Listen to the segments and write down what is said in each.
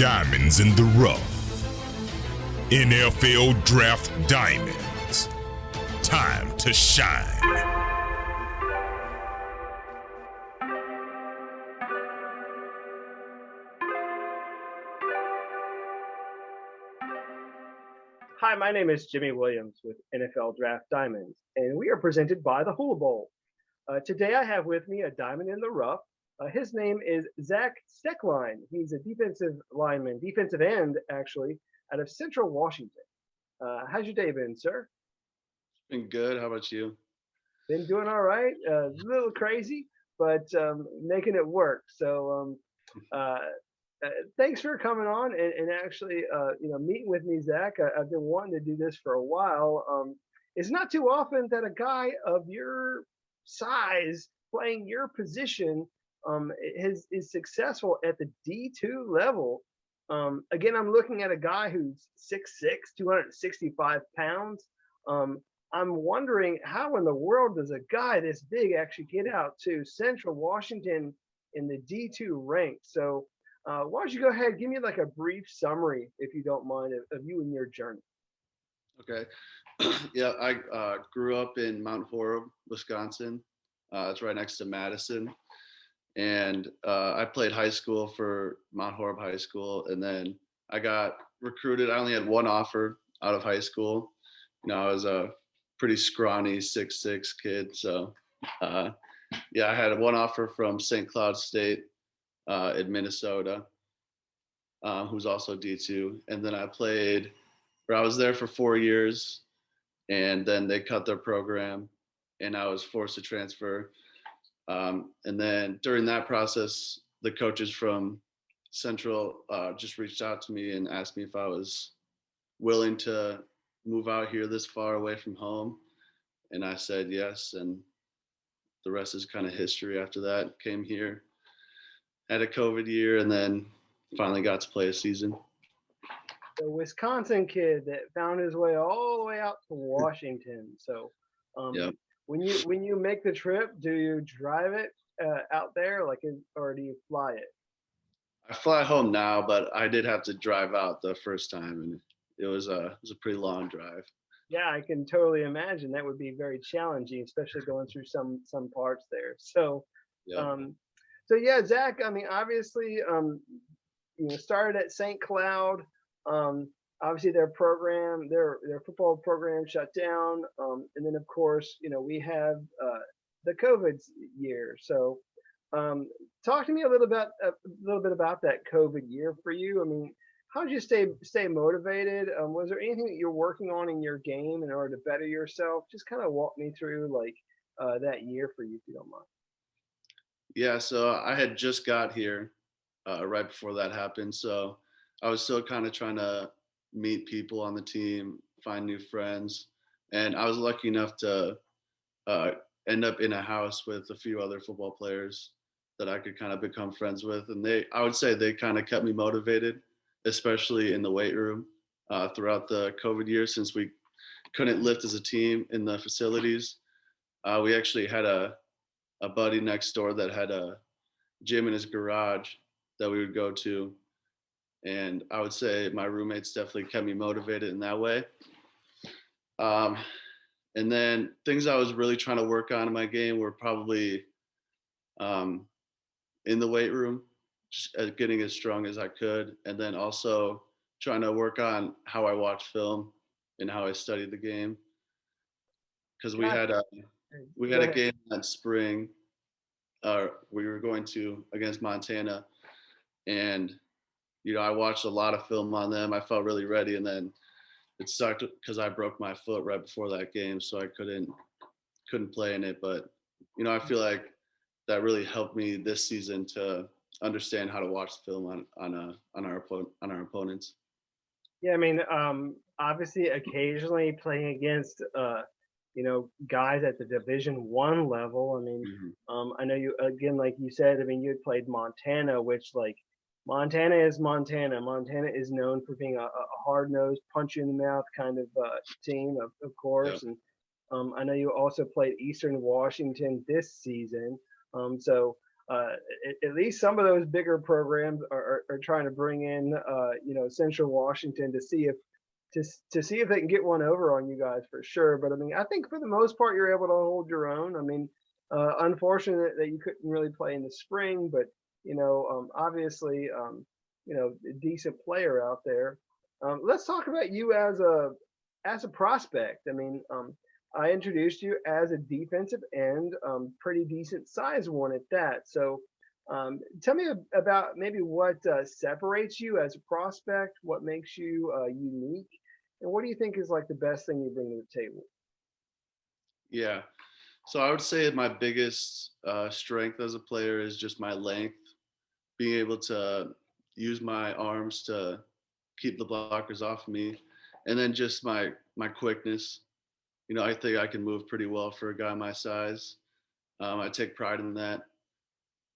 Diamonds in the rough. NFL Draft Diamonds. Time to shine. Hi, my name is Jimmy Williams with NFL Draft Diamonds, and we are presented by the Hula Bowl. Today I have with me a diamond in the rough. His name is Zach Stecklein. He's a defensive lineman, defensive end, actually, out of Central Washington. How's your day been, sir? Been good. How about you? Been doing all right. A little crazy, but making it work. So thanks for coming on and actually, meeting with me, Zach. I've been wanting to do this for a while. It's not too often that a guy of your size playing your position is successful at the D2 level. Again, I'm looking at a guy who's 6'6", 265 pounds. I'm wondering how in the world does a guy this big actually get out to Central Washington in the D2 rank? So why don't you go ahead, give me like a brief summary, if you don't mind, of you and your journey. Okay. Yeah, I grew up in Mount Horeb, Wisconsin. It's right next to Madison. And I played high school for Mount Horeb High School. And then I got recruited. I only had one offer out of high school. I was a pretty scrawny 6'6" kid. So, I had one offer from St. Cloud State in Minnesota, who's also D2. And then I was there for 4 years, and then they cut their program, and I was forced to transfer. And then during that process, the coaches from Central just reached out to me and asked me if I was willing to move out here this far away from home. And I said yes, and the rest is kind of history after that. Came here, had a COVID year, and then finally got to play a season. The Wisconsin kid that found his way all the way out to Washington. So Yep. when you make the trip, do you drive it out there, or do you fly it? I fly home now, but I did have to drive out the first time, and it was a pretty long drive. Yeah, I can totally imagine that would be very challenging, especially going through some parts there. So, Yep. Zach. I mean, obviously, started at St. Cloud. Obviously, their football program shut down, and then of course, we have the COVID year. So, talk to me a little bit about that COVID year for you. I mean, how did you stay motivated? Was there anything that you're working on in your game in order to better yourself? Just kind of walk me through that year for you, if you don't mind. Yeah, so I had just got here right before that happened. So I was still kind of trying to meet people on the team, find new friends. And I was lucky enough to end up in a house with a few other football players that I could kind of become friends with. And I would say they kind of kept me motivated, especially in the weight room throughout the COVID year, since we couldn't lift as a team in the facilities. We actually had a buddy next door that had a gym in his garage that we would go to. And I would say my roommates definitely kept me motivated in that way. And then things I was really trying to work on in my game were probably in the weight room, just getting as strong as I could. And then also trying to work on how I watch film and how I study the game. Because we had a game that spring we were going to against Montana, and I watched a lot of film on them. I felt really ready, and then it sucked because I broke my foot right before that game, so I couldn't play in it. But I feel like that really helped me this season to understand how to watch film on our opponents. Yeah, I mean, obviously, occasionally playing against guys at the Division I level. I mean, I know you, again, like you said. I mean, you had played Montana, which Montana is Montana. Montana is known for being a hard-nosed, punch you in the mouth kind of team, of course. Yep. And I know you also played Eastern Washington this season. So at least some of those bigger programs are trying to bring in, Central Washington to see if to see if they can get one over on you guys for sure. But I mean, I think for the most part, you're able to hold your own. I mean, unfortunate that you couldn't really play in the spring, but obviously, a decent player out there. Let's talk about you as a prospect. I mean, I introduced you as a defensive end, pretty decent size one at that. So tell me about maybe what separates you as a prospect, what makes you unique, and what do you think is like the best thing you bring to the table? Yeah. So I would say my biggest strength as a player is just my length, being able to use my arms to keep the blockers off me, and then just my quickness. I think I can move pretty well for a guy my size. I take pride in that,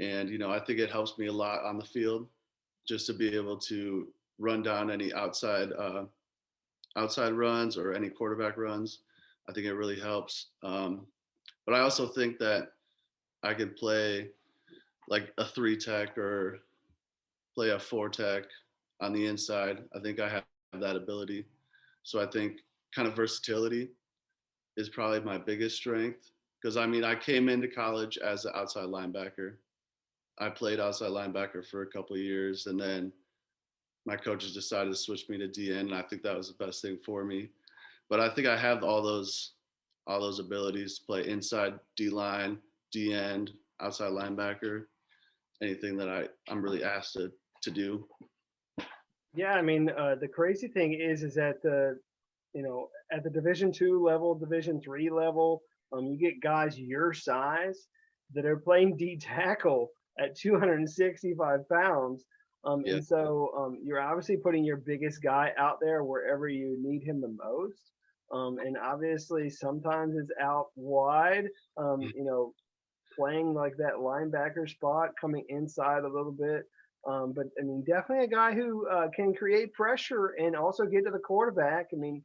and I think it helps me a lot on the field, just to be able to run down any outside runs or any quarterback runs. I think it really helps. But I also think that I could play like a 3 tech or play a 4 tech on the inside. I think I have that ability. So I think kind of versatility is probably my biggest strength. Because I mean, I came into college as an outside linebacker. I played outside linebacker for a couple of years, and then my coaches decided to switch me to DN, and I think that was the best thing for me. But I think I have all those abilities to play inside D line, D end, outside linebacker, anything that I'm really asked to do. Yeah, I mean, the crazy thing is that at the Division 2 level, Division 3 level, you get guys your size that are playing D tackle at 265 pounds. Yeah. And so you're obviously putting your biggest guy out there wherever you need him the most. And obviously sometimes it's out wide, playing like that linebacker spot, coming inside a little bit. But I mean, definitely a guy who can create pressure and also get to the quarterback. I mean,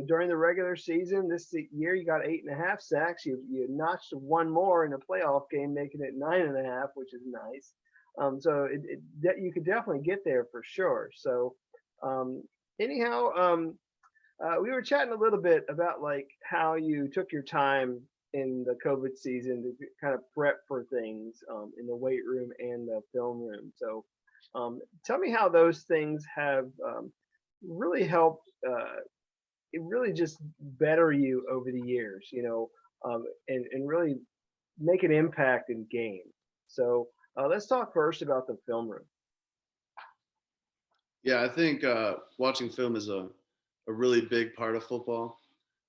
during the regular season this year, you got 8.5 sacks. You notched one more in a playoff game, making it 9.5, which is nice. So you could definitely get there for sure. So anyhow, we were chatting a little bit about like how you took your time in the COVID season to kind of prep for things in the weight room and the film room. So tell me how those things have really helped. It really just better you over the years, and really make an impact in games. So let's talk first about the film room. Yeah, I think watching film is a really big part of football.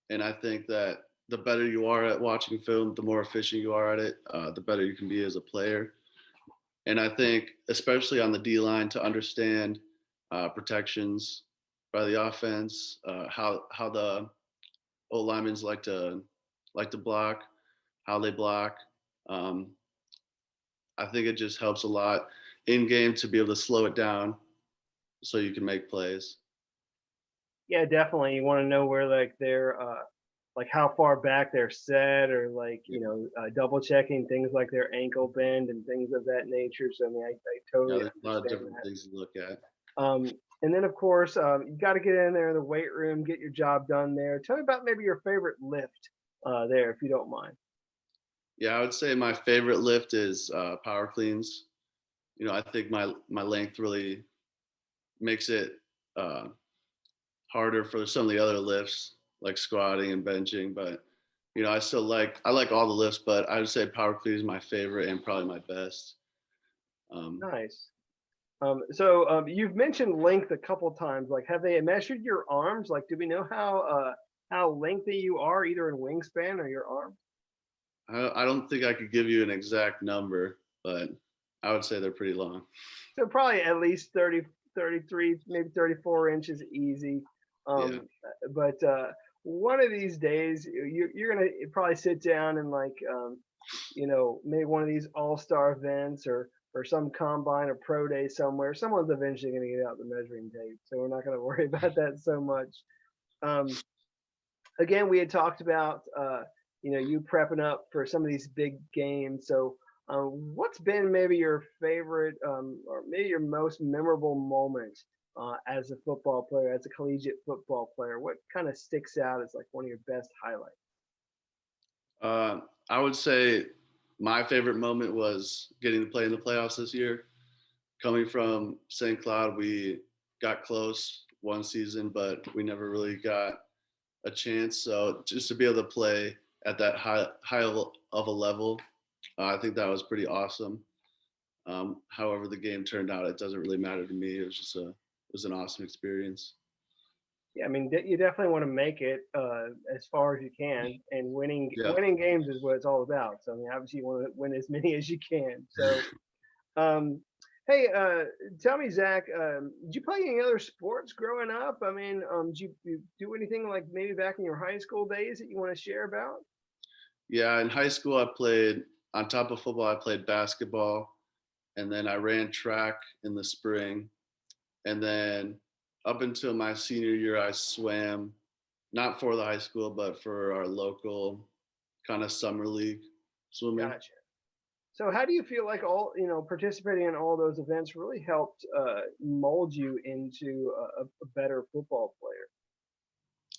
And I think that the better you are at watching film, the more efficient you are at it, the better you can be as a player. And I think, especially on the D line, to understand protections by the offense, how the O linemen like to block, how they block. I think it just helps a lot in game to be able to slow it down so you can make plays. Yeah, definitely. You want to know where like they're like how far back they're set, or like double checking things like their ankle bend and things of that nature. So I mean, I totally There's a lot of understand different things to look at. that. And then of course you got to get in there in the weight room, get your job done there. Tell me about maybe your favorite lift there, if you don't mind. Yeah, I would say my favorite lift is power cleans. I think my length really makes it harder for some of the other lifts like squatting and benching. But I like all the lifts, but I would say power clean is my favorite and probably my best. Nice. So you've mentioned length a couple times. Like, have they measured your arms? Like, do we know how lengthy you are, either in wingspan or your arm? I don't think I could give you an exact number, but I would say they're pretty long. So probably at least 30, 33, maybe 34 inches easy. Yeah. But one of these days, you're gonna probably sit down and like, maybe one of these all-star events or some combine or pro day somewhere. Someone's eventually gonna get out the measuring tape, so we're not gonna worry about that so much. Again, we had talked about you prepping up for some of these big games. So What's been maybe your favorite or maybe your most memorable moment as a football player, as a collegiate football player? What kind of sticks out as like one of your best highlights? Uh, I would say my favorite moment was getting to play in the playoffs this year. Coming from St. Cloud, we got close one season, but we never really got a chance. So just to be able to play at that high of a level, I think that was pretty awesome. However, the game turned out, it doesn't really matter to me. It was an awesome experience. Yeah, I mean, you definitely want to make it as far as you can, and Yeah. winning games is what it's all about. So I mean, obviously, you want to win as many as you can. So, um, hey, tell me, Zach, did you play any other sports growing up? I mean, you do anything like maybe back in your high school days that you want to share about? Yeah, in high school, I played, on top of football, I played basketball, and then I ran track in the spring. And then up until my senior year, I swam, not for the high school, but for our local kind of summer league swimming. Gotcha. So how do you feel like all participating in all those events really helped mold you into a better football player?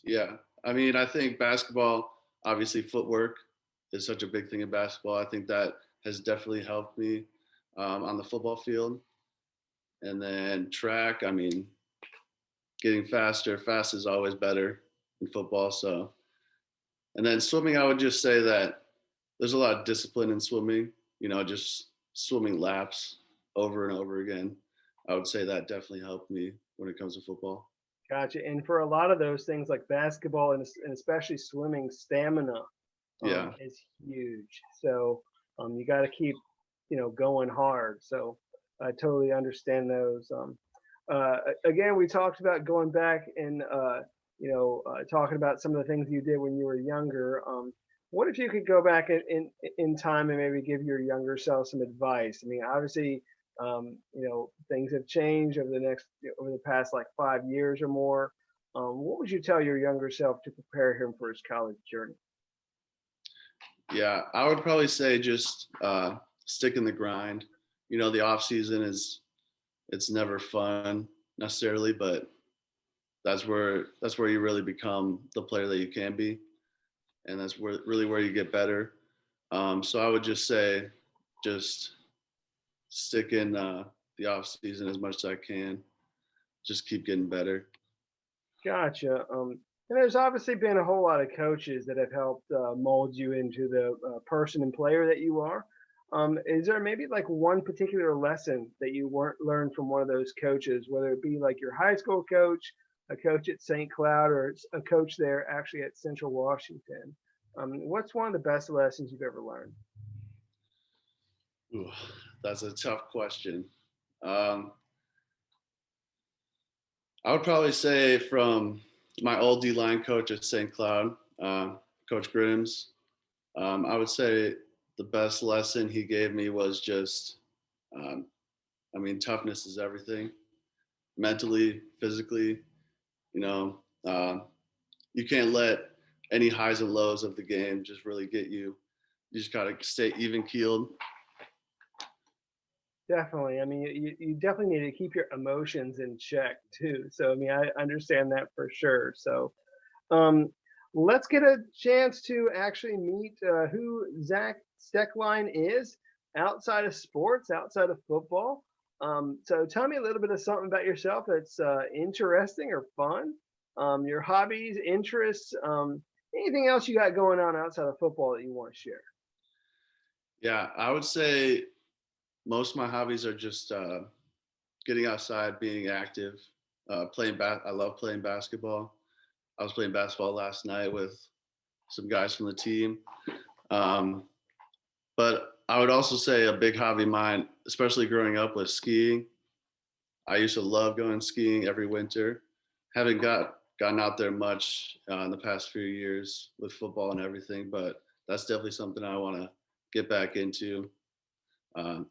Yeah. I mean, I think basketball, obviously, footwork is such a big thing in basketball. I think that has definitely helped me on the football field. And then track, I mean, getting faster, fast is always better in football. So, and then swimming, I would just say that there's a lot of discipline in swimming, just swimming laps over and over again. I would say that definitely helped me when it comes to football. Gotcha. And for a lot of those things like basketball and especially swimming, stamina Yeah. is huge. So you got to keep, going hard. So I totally understand those. Again, we talked about going back and, talking about some of the things you did when you were younger. What if you could go back in time and maybe give your younger self some advice? I mean, obviously, things have changed over the past like 5 years or more. What would you tell your younger self to prepare him for his college journey? Yeah. I would probably say just stick in the grind. The off season it's never fun necessarily, but that's where you really become the player that you can be, and that's where you get better. So I would just say, just stick in the off season as much as I can. Just keep getting better. Gotcha. And there's obviously been a whole lot of coaches that have helped mold you into the person and player that you are. Is there maybe like one particular lesson that you weren't learned from one of those coaches, whether it be like your high school coach, a coach at St. Cloud, or a coach there actually at Central Washington? What's one of the best lessons you've ever learned? Ooh, that's a tough question. Um, I would probably say from my old D line coach at St. Cloud, Coach Grims. I would say the best lesson he gave me was just, um, I mean, toughness is everything, mentally, physically. You know, uh, you can't let any highs and lows of the game just really get you. You just gotta stay even keeled. Definitely. I mean, you definitely need to keep your emotions in check too. So, I mean, I understand that for sure. So, Um, let's get a chance to actually meet who Zach Stecklein is outside of sports, outside of football. So tell me a little bit of something about yourself that's interesting or fun, your hobbies, interests, anything else you got going on outside of football that you want to share. Yeah, I would say most of my hobbies are just getting outside, being active, I love playing basketball. I was playing basketball last night with some guys from the team. Um, but I would also say a big hobby of mine, especially growing up, was skiing. I used to love going skiing every winter. Haven't gotten out there much in the past few years with football and everything, but that's definitely something I want to get back into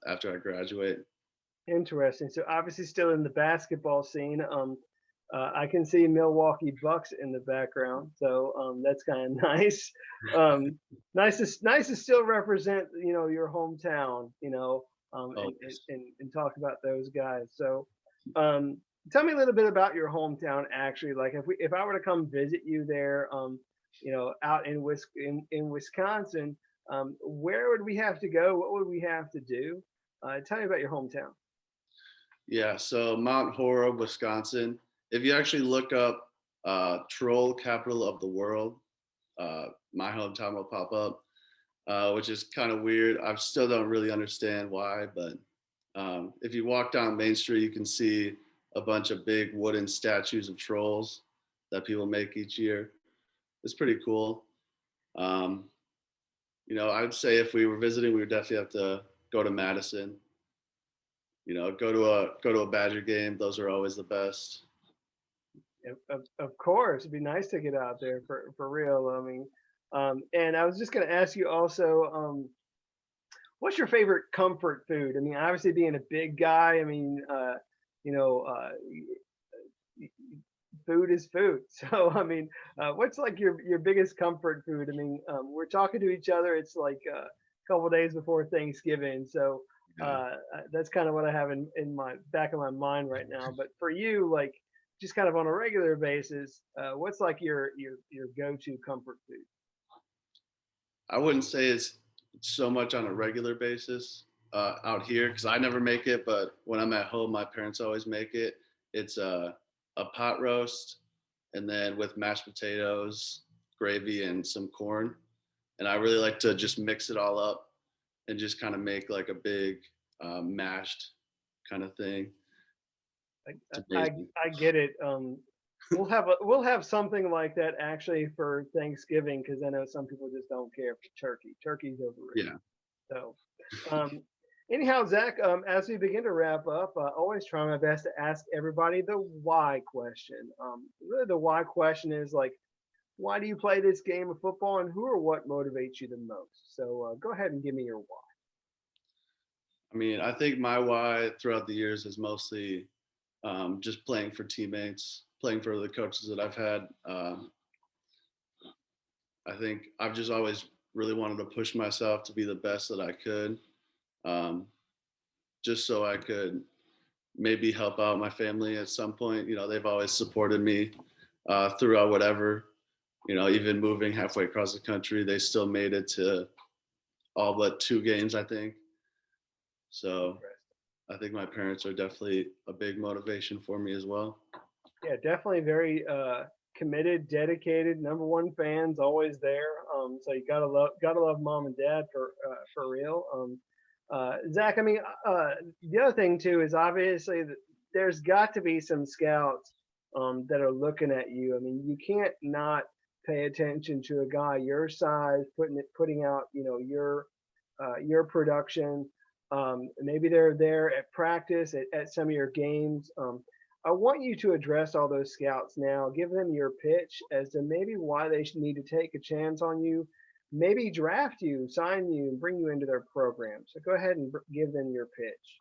after I graduate. Interesting. So obviously still in the basketball scene. I can see Milwaukee Bucks in the background, so that's kind of nice. Nice to still represent, your hometown, Oh, yes. and talk about those guys. So, um, tell me a little bit about your hometown. Actually, like if I were to come visit you there, out in Wisconsin, where would we have to go? What would we have to do? Tell me about your hometown. Yeah, so Mount Horeb, Wisconsin. If you actually look up Troll Capital of the World, my hometown will pop up, which is kind of weird. I still don't really understand why, but if you walk down Main Street, you can see a bunch of big wooden statues of trolls that people make each year. It's pretty cool. Um, I'd say if we were visiting, we would definitely have to go to Madison. Go to a Badger game. Those are always the best. Of course, it'd be nice to get out there for real. I mean, and I was just going to ask you also, what's your favorite comfort food? I mean, obviously being a big guy, I mean, you know, uh, food is food. So, I mean, what's like your biggest comfort food? I mean, we're talking to each other. It's like a couple days before Thanksgiving, so Yeah. that's kind of what I have in my back of my mind right now. But for you, like just kind of on a regular basis, what's like your go-to comfort food? I wouldn't say it's so much on a regular basis out here because I never make it, but when I'm at home, my parents always make it. It's a pot roast and then with mashed potatoes, gravy, and some corn. And I really like to just mix it all up and just kind of make like a big mashed kind of thing. I, It's I amazing. I get it. We'll have something like that actually for Thanksgiving because I know some people just don't care for turkey. Turkey's overrated. Yeah. So, um, anyhow, Zach, as we begin to wrap up, always try my best to ask everybody the why question. Really, the why question is like, why do you play this game of football, and who or what motivates you the most? So, go ahead and give me your why. I mean, I think my why throughout the years is mostly just playing for teammates, playing for the coaches that I've had. I think I've just always really wanted to push myself to be the best that I could, um, just so I could maybe help out my family at some point. They've always supported me throughout whatever. Even moving halfway across the country, they still made it to all but 2 games, I think. So I think my parents are definitely a big motivation for me as well. Yeah, definitely very committed, dedicated, number one fans, always there. So you gotta love mom and dad for real. Zach, I mean, the other thing too is obviously that there's got to be some scouts that are looking at you. I mean, you can't not pay attention to a guy your size putting out your production. Maybe they're there at practice at some of your games. I want you to address all those scouts now. Give them your pitch as to maybe why they should need to take a chance on you, maybe draft you, sign you, and bring you into their program. So go ahead and give them your pitch.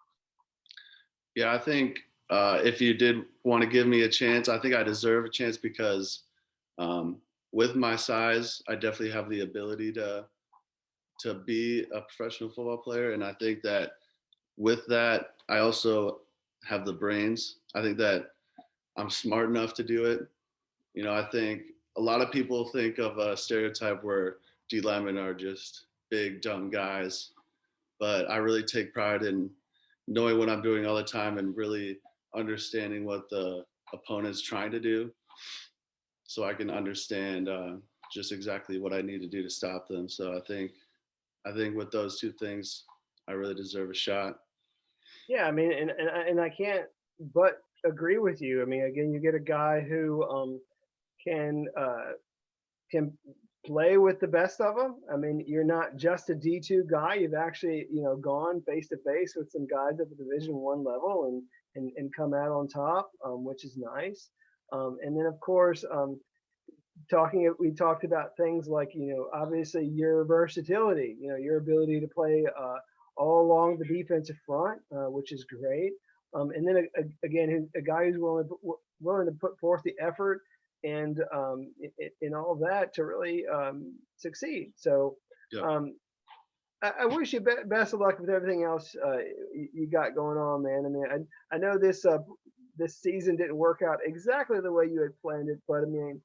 Yeah, I think if you did want to give me a chance, I think I deserve a chance because um, with my size, I definitely have the ability to be a professional football player, and I think that with that, I also have the brains. I think that I'm smart enough to do it. I think a lot of people think of a stereotype where D linemen are just big, dumb guys, but I really take pride in knowing what I'm doing all the time and really understanding what the opponent's trying to do so I can understand just exactly what I need to do to stop them. So I think with those two things, I really deserve a shot. Yeah, I mean, and I can't but agree with you. I mean, again, you get a guy who can can play with the best of them. I mean, you're not just a D2 guy. You've actually, gone face to face with some guys at the Division One level and come out on top, which is nice. And then of course, we talked about things like, obviously your versatility, your ability to play all along the defensive front, which is great. And then again, a guy who's willing to put forth the effort and in all of that to really succeed. So Yeah. I wish you best of luck with everything else you got going on, man. I mean, I know this season didn't work out exactly the way you had planned it, but I mean,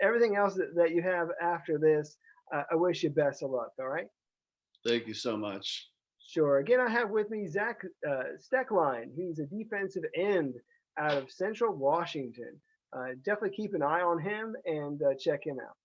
everything else that you have after this, I wish you best of luck. All right. Thank you so much. Sure. Again, I have with me Zach Stecklein. He's a defensive end out of Central Washington. Definitely keep an eye on him and check him out.